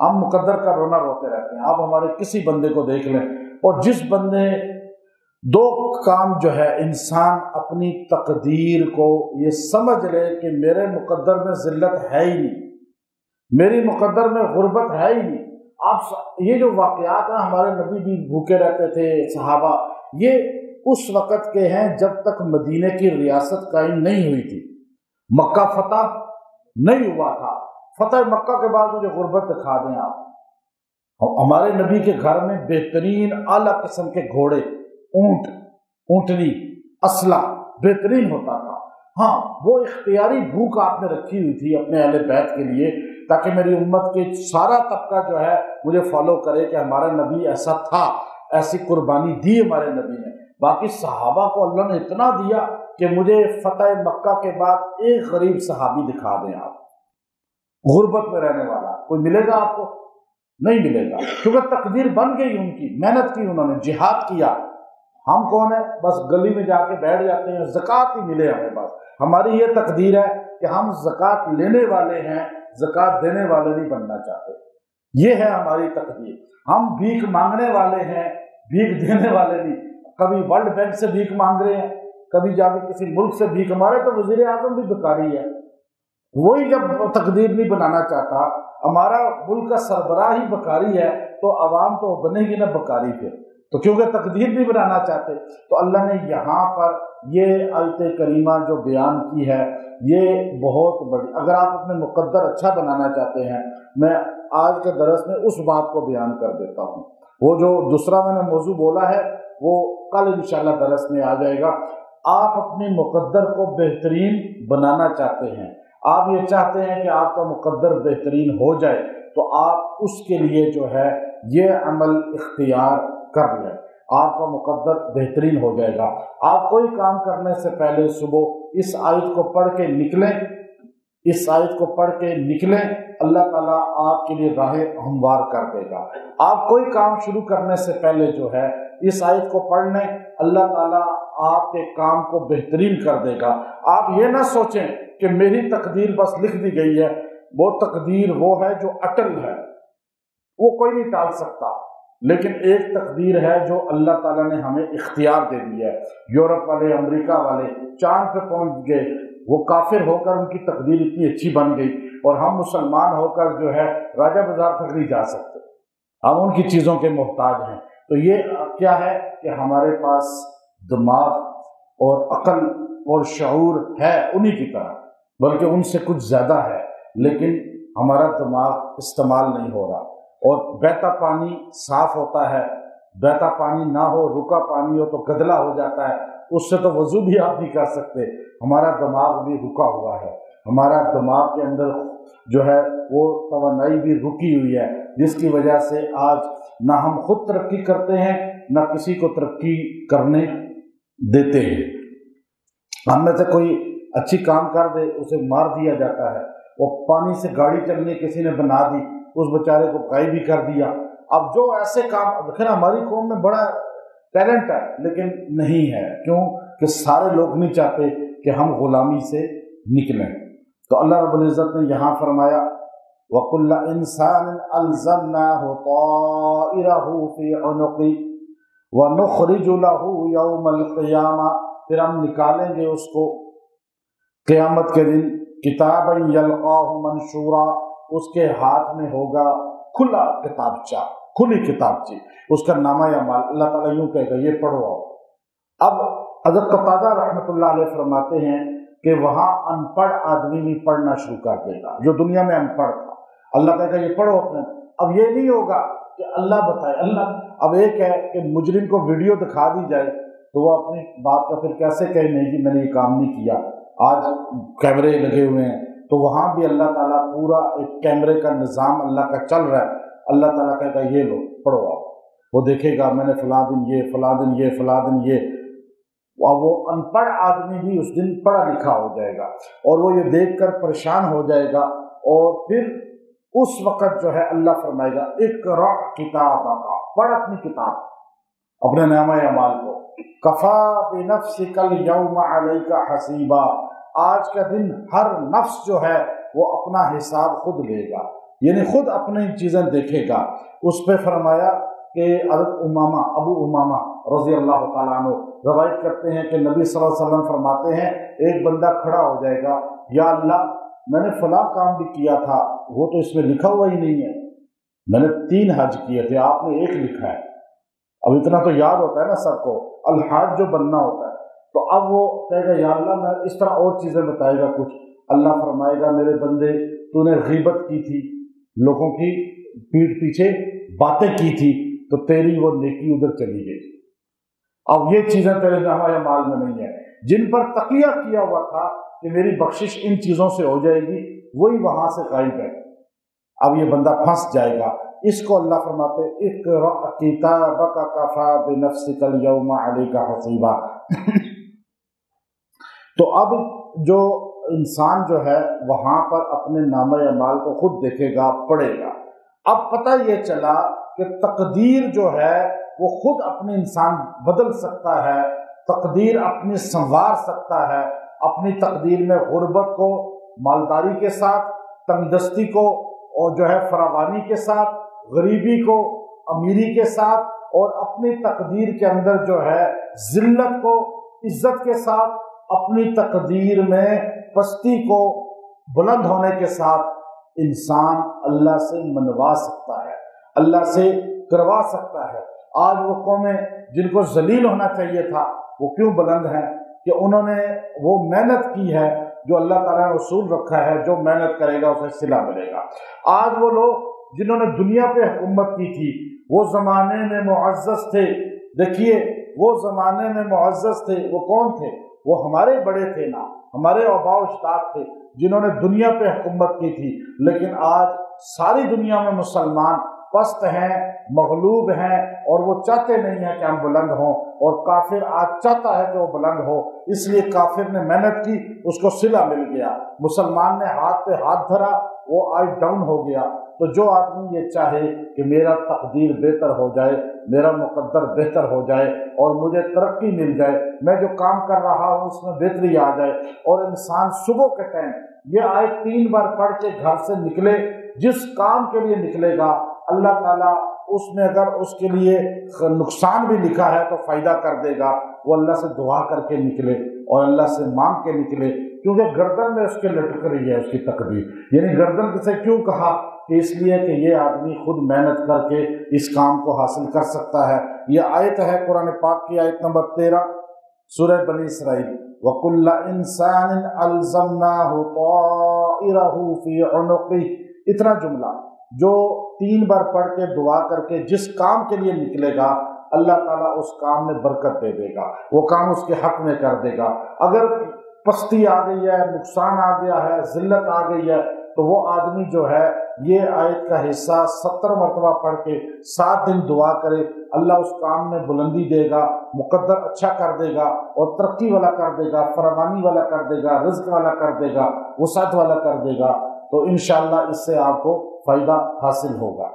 ہم مقدر کا رونا روتے رہتے ہیں. آپ ہمارے کسی بندے کو دیکھ لیں، اور جس بندے دو کام جو ہے انسان اپنی تقدیر کو یہ سمجھ لے کہ میرے مقدر میں ذلت ہے ہی نہیں، میری مقدر میں غربت ہے ہی نہیں. آپ یہ جو واقعات ہیں، ہمارے نبی بھی بھوکے رہتے تھے، صحابہ، یہ اس وقت کے ہیں جب تک مدینے کی ریاست قائم نہیں ہوئی تھی، مکہ فتح نہیں ہوا تھا. فتح مکہ کے بعد مجھے غربت دکھا دیں آپ. ہمارے نبی کے گھر میں بہترین اعلیٰ قسم کے گھوڑے، اونٹ، اونٹنی، اسلحہ بہترین ہوتا تھا. ہاں، وہ اختیاری بھوک آپ نے رکھی ہوئی تھی اپنے اہل بیت کے لیے، تاکہ میری امت کے سارا طبقہ جو ہے مجھے فالو کرے کہ ہمارا نبی ایسا تھا، ایسی قربانی دی ہمارے نبی نے. باقی صحابہ کو اللہ نے اتنا دیا کہ مجھے فتح مکہ کے بعد ایک غریب صحابی دکھا دیں آپ، غربت میں رہنے والا. کوئی ملے گا آپ کو؟ نہیں ملے گا، کیونکہ تقدیر بن گئی ان کی، محنت کی انہوں نے، جہاد کیا. ہم کون ہیں؟ بس گلی میں جا کے بیٹھ جاتے ہیں، زکوٰۃ ہی ملے ہمیں. بس ہماری یہ تقدیر ہے کہ ہم زکوٰۃ لینے والے ہیں، زکوٰۃ دینے والے نہیں بننا چاہتے. یہ ہے ہماری تقدیر. ہم بھیک مانگنے والے ہیں، بھیک دینے والے نہیں. کبھی ورلڈ بینک سے بھیک مانگ رہے ہیں، کبھی جا کے کسی ملک سے بھیک. ہمارے تو وزیر اعظم بھی بھکاری ہے، وہی جب تقدیر نہیں بنانا چاہتا، ہمارا ملک کا سربراہ ہی بھکاری ہے، تو عوام تو بنے گی نا بھکاری پھر. تو کیونکہ تقدیر نہیں بنانا چاہتے، تو اللہ نے یہاں پر یہ آیت کریمہ جو بیان کی ہے یہ بہت بڑی. اگر آپ اپنے مقدر اچھا بنانا چاہتے ہیں، میں آج کے درس میں اس بات کو بیان کر دیتا ہوں. وہ جو دوسرا میں نے موضوع بولا ہے وہ کل انشاءاللہ درس میں آ جائے گا. آپ اپنے مقدر کو بہترین بنانا چاہتے ہیں، آپ یہ چاہتے ہیں کہ آپ کا مقدر بہترین ہو جائے، تو آپ اس کے لیے جو ہے یہ عمل اختیار کر لیں، آپ کا مقدر بہترین ہو جائے گا. آپ کوئی کام کرنے سے پہلے صبح اس آیت کو پڑھ کے نکلیں، اس آیت کو پڑھ کے نکلیں، اللہ تعالیٰ آپ کے لیے راہ ہموار کر دے گا. آپ کوئی کام شروع کرنے سے پہلے جو ہے اس آیت کو پڑھ لیں، اللہ تعالیٰ آپ کے کام کو بہترین کر دے گا. آپ یہ نہ سوچیں کہ میری تقدیر بس لکھ دی گئی ہے. وہ تقدیر وہ ہے جو اٹل ہے، وہ کوئی نہیں ٹال سکتا. لیکن ایک تقدیر ہے جو اللہ تعالیٰ نے ہمیں اختیار دے دی ہے. یورپ والے، امریکہ والے چاند پہ پہنچ گئے، وہ کافر ہو کر ان کی تقدیر اتنی اچھی بن گئی، اور ہم مسلمان ہو کر جو ہے راجہ بازار تک نہیں جا سکتے، ہم ان کی چیزوں کے محتاج ہیں. تو یہ کیا ہے کہ ہمارے پاس دماغ اور عقل اور شعور ہے انہی کی طرح، بلکہ ان سے کچھ زیادہ ہے، لیکن ہمارا دماغ استعمال نہیں ہو رہا. اور بہتا پانی صاف ہوتا ہے، بہتا پانی نہ ہو، رکا پانی ہو تو گدلا ہو جاتا ہے، اس سے تو وضو بھی آپ نہیں کر سکتے. ہمارا دماغ بھی رکا ہوا ہے، ہمارا دماغ کے اندر جو ہے وہ توانائی بھی رکی ہوئی ہے، جس کی وجہ سے آج نہ ہم خود ترقی کرتے ہیں، نہ کسی کو ترقی کرنے دیتے ہیں. ہم میں سے کوئی اچھی کام کر دے اسے مار دیا جاتا ہے. وہ پانی سے گاڑی چلنی کسی نے بنا دی، اس بیچارے کو غائب بھی کر دیا. اب جو ایسے کام دیکھیں، ہماری قوم میں بڑا ٹیلنٹ ہے لیکن نہیں ہے. کیوں کہ سارے لوگ نہیں چاہتے کہ ہم غلامی سے نکلیں. تو اللہ رب العزت نے یہاں فرمایا وَكُلَّ إِنسَانٍ أَلْزَمْنَاهُ طَائِرَهُ فِي عُنُقِهِ وَنُخْرِجُ لَهُ يَوْمَ الْقِيَامَةِ. پھر ہم نکالیں گے اس کو قیامت کے دن کتابًا يَلْقَاهُ مَنشُورًا، اس کے ہاتھ میں ہوگا کھلا کتابچہ، کھلی کتابچی، اس کا نامہ اعمال. اللہ تعالیٰ یوں کہے گا یہ پڑھو آؤ. اب حضرت قتادہ رحمۃ اللہ علیہ فرماتے ہیں کہ وہاں ان پڑھ آدمی بھی پڑھنا شروع کر دے گا، جو دنیا میں ان پڑھ تھا. اللہ کہے گا یہ پڑھو اپنے. اب یہ نہیں ہوگا کہ اللہ بتائے. اللہ اب ایک ہے کہ مجرم کو ویڈیو دکھا دی جائے تو وہ اپنی بات کا پھر کیسے کہے نہیں کہ میں نے یہ کام نہیں کیا. آج کیمرے لگے ہوئے ہیں تو وہاں بھی اللہ تعالیٰ پورا ایک کیمرے کا نظام اللہ کا چل رہا ہے. اللہ تعالیٰ کہتا ہے یہ لو پڑھو آپ. وہ دیکھے گا میں نے فلاں دن یہ، فلاں دن یہ، فلاں دن یہ. اور وہ ان پڑھ آدمی بھی اس دن پڑھا لکھا ہو جائے گا، اور وہ یہ دیکھ کر پریشان ہو جائے گا. اور پھر اس وقت جو ہے اللہ فرمائے گا اقرأ کتابک، پڑھ اپنی کتاب، اپنے نامہ اعمال کو. کفا بنفسک اليوم علیک حسیبا، آج کا دن ہر نفس جو ہے وہ اپنا حساب خود لے گا. یعنی خود اپنی چیزیں دیکھے گا۔ اس پہ فرمایا کہ حضرت امامہ ابو امامہ رضی اللہ تعالیٰ عنہ روایت کرتے ہیں کہ نبی صلی اللہ علیہ وسلم فرماتے ہیں ایک بندہ کھڑا ہو جائے گا، یا اللہ میں نے فلاں کام بھی کیا تھا، وہ تو اس میں لکھا ہوا ہی نہیں ہے، میں نے 3 حج کیے تھے، آپ نے 1 لکھا ہے۔ اب اتنا تو یاد ہوتا ہے نا سب کو، الحاج جو بننا ہوتا ہے، تو اب وہ کہے گا یا اللہ میں اس طرح اور چیزیں بتائے گا کچھ، اللہ فرمائے گا میرے بندے تو نے غیبت کی تھی، لوگوں کی پیٹھ پیچھے باتیں کی تھی، تو تیری وہ نیکی ادھر چلی گئی۔ اب یہ چیزیں تیرے نامہ اعمال میں نہیں ہیں، جن پر تقیہ کیا ہوا تھا کہ میری بخشش ان چیزوں سے ہو جائے گی، وہی وہاں سے غائب ہے۔ اب یہ بندہ پھنس جائے گا۔ اس کو اللہ فرماتے اقرأ کتابک کفی بنفسک اليوم علیک حسیبا۔ تو اب جو انسان جو ہے وہاں پر اپنے نامہ اعمال کو خود دیکھے گا، پڑھے گا۔ اب پتہ یہ چلا کہ تقدیر جو ہے وہ خود اپنے انسان بدل سکتا ہے، تقدیر اپنی سنوار سکتا ہے، اپنی تقدیر میں غربت کو مالداری کے ساتھ، تنگدستی کو اور جو ہے فراوانی کے ساتھ، غریبی کو امیری کے ساتھ، اور اپنی تقدیر کے اندر جو ہے ذلت کو عزت کے ساتھ، اپنی تقدیر میں پستی کو بلند ہونے کے ساتھ انسان اللہ سے منوا سکتا ہے، اللہ سے کروا سکتا ہے۔ آج وہ قومیں جن کو ذلیل ہونا چاہیے تھا وہ کیوں بلند ہیں؟ کہ انہوں نے وہ محنت کی ہے جو اللہ تعالیٰ نے اصول رکھا ہے، جو محنت کرے گا اسے صلہ ملے گا۔ آج وہ لوگ جنہوں نے دنیا پہ حکومت کی تھی وہ زمانے میں معزز تھے، دیکھیے وہ زمانے میں معزز تھے، وہ کون تھے؟ وہ ہمارے بڑے تھے نا، ہمارے آباء و اجداد تھے جنہوں نے دنیا پہ حکومت کی تھی، لیکن آج ساری دنیا میں مسلمان پست ہیں، مغلوب ہیں، اور وہ چاہتے نہیں ہیں کہ ہم بلند ہوں، اور کافر آج چاہتا ہے کہ وہ بلند ہو، اس لیے کافر نے محنت کی، اس کو صلہ مل گیا، مسلمان نے ہاتھ پہ ہاتھ دھرا، وہ آج ڈاؤن ہو گیا۔ تو جو آدمی یہ چاہے کہ میرا تقدیر بہتر ہو جائے، میرا مقدر بہتر ہو جائے اور مجھے ترقی مل جائے، میں جو کام کر رہا ہوں اس میں بہتری آ جائے، اور انسان صبح کے ٹائم یہ آیت 3 بار پڑھ کے گھر سے نکلے، جس کام کے لیے نکلے گا اللہ تعالیٰ اس میں اگر اس کے لیے نقصان بھی لکھا ہے تو فائدہ کر دے گا، وہ اللہ سے دعا کر کے نکلے اور اللہ سے مانگ کے نکلے، کیونکہ گردن میں اس کے لٹک رہی ہے اس کی تقدیر۔ یعنی گردن سے کیوں کہا؟ کہ اس لیے کہ یہ آدمی خود محنت کر کے اس کام کو حاصل کر سکتا ہے۔ یہ آیت ہے قرآن پاک کی آیت نمبر 13 سورہ بنی اسرائیل، وَكُلَّ إِنسَانٍ أَلْزَمْنَاهُ طَائِرَهُ فِي عُنُقِهِ، اتنا جملہ جو 3 بار پڑھ کے دعا کر کے جس کام کے لیے نکلے گا اللہ تعالیٰ اس کام میں برکت دے دے گا، وہ کام اس کے حق میں کر دے گا۔ اگر پستی آ گئی ہے، نقصان آ گیا ہے، ذلت آ گئی ہے، تو وہ آدمی جو ہے یہ آیت کا حصہ 70 مرتبہ پڑھ کے 7 دن دعا کرے، اللہ اس کام میں بلندی دے گا، مقدر اچھا کر دے گا، اور ترقی والا کر دے گا، فراوانی والا کر دے گا، رزق والا کر دے گا، وسعت والا کر دے گا، تو انشاءاللہ اس سے آپ کو فائدہ حاصل ہوگا۔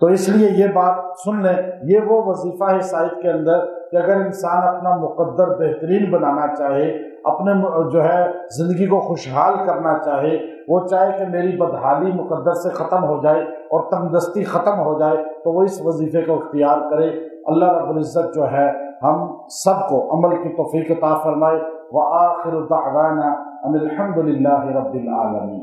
تو اس لیے یہ بات سن لیں، یہ وہ وظیفہ ہے اس آیت کے اندر کہ اگر انسان اپنا مقدر بہترین بنانا چاہے، اپنے جو ہے زندگی کو خوشحال کرنا چاہے، وہ چاہے کہ میری بدحالی مقدر سے ختم ہو جائے اور تنگدستی ختم ہو جائے، تو وہ اس وظیفے کو اختیار کرے۔ اللہ رب العزت جو ہے ہم سب کو عمل کی توفیق عطا فرمائے۔ وآخر دعوانا ان الحمد للہ رب العالمین۔